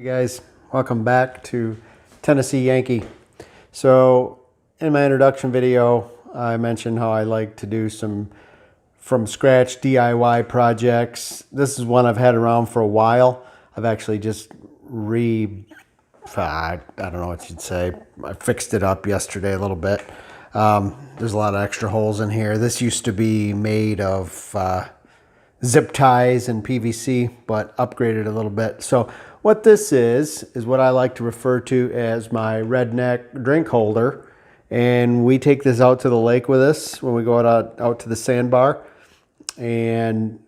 Hey guys, welcome back to Tennessee Yankee. So in my introduction video, I mentioned how I like to do some from scratch DIY projects. This is one I've had around for a while. I've actually just I don't know what you'd say. I fixed it up yesterday a little bit. There's a lot of extra holes in here. This used to be made of zip ties and PVC, but upgraded a little bit. So what this is what I like to refer to as my redneck drink holder. And we take this out to the lake with us when we go out to the sandbar. And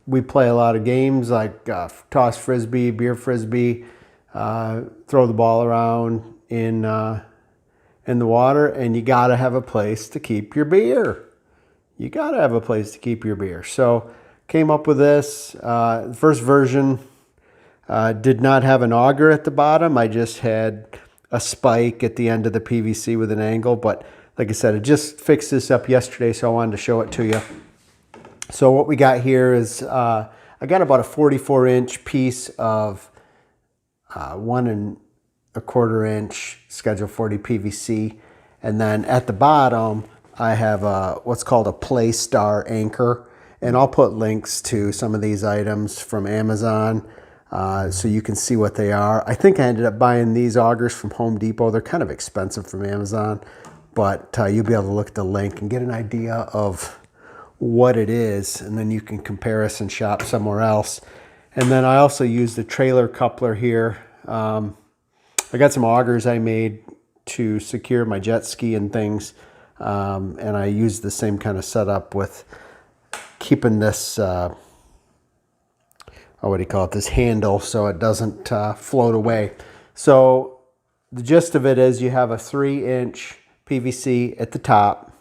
we play a lot of games like toss frisbee, beer frisbee, throw the ball around in the water. And you gotta have a place to keep your beer. You gotta have a place to keep your beer. So came up with this. The first version did not have an auger at the bottom. I just had a spike at the end of the PVC with an angle. But like I said, I just fixed this up yesterday, so I wanted to show it to you. So what we got here is I got about a 44-inch piece of 1 1/4 inch Schedule 40 PVC. And then at the bottom, I have what's called a Play Star anchor. And I'll put links to some of these items from Amazon so you can see what they are. I think I ended up buying these augers from Home Depot. They're kind of expensive from Amazon, but you'll be able to look at the link and get an idea of what it is, and then you can compare us and shop somewhere else. And then I also used the trailer coupler here. I got some augers I made to secure my jet ski and things, and I used the same kind of setup with keeping this what do you call it, this handle, so it doesn't float away. So the gist of it is you have a 3-inch PVC at the top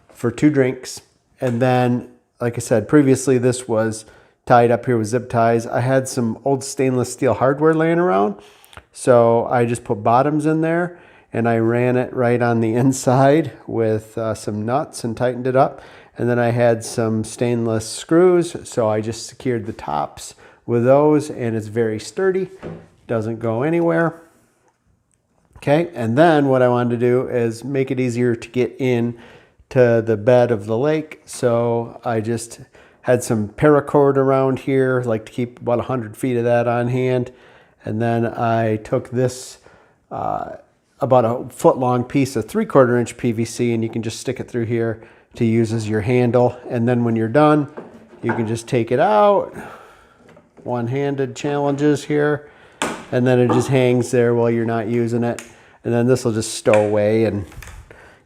for 2 drinks. And then, like I said, previously this was tied up here with zip ties. I had some old stainless steel hardware laying around, so I just put bottoms in there and I ran it right on the inside with some nuts and tightened it up. And then I had some stainless screws, so I just secured the tops with those, and it's very sturdy, doesn't go anywhere. Okay, and then what I wanted to do is make it easier to get in to the bed of the lake. So I just had some paracord around here, like to keep about 100 feet of that on hand. And then I took this about a foot-long piece of 3/4 inch PVC, and you can just stick it through here to use as your handle. And then when you're done, you can just take it out. One-handed challenges here. And then it just hangs there while you're not using it. And then this will just stow away and,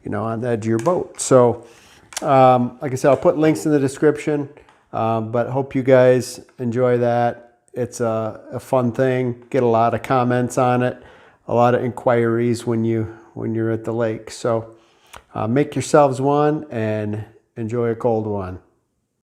you know, on the edge of your boat. So, like I said, I'll put links in the description, but hope you guys enjoy that. It's a fun thing. Get a lot of comments on it, a lot of inquiries when you're at the lake. So make yourselves one and enjoy a cold one.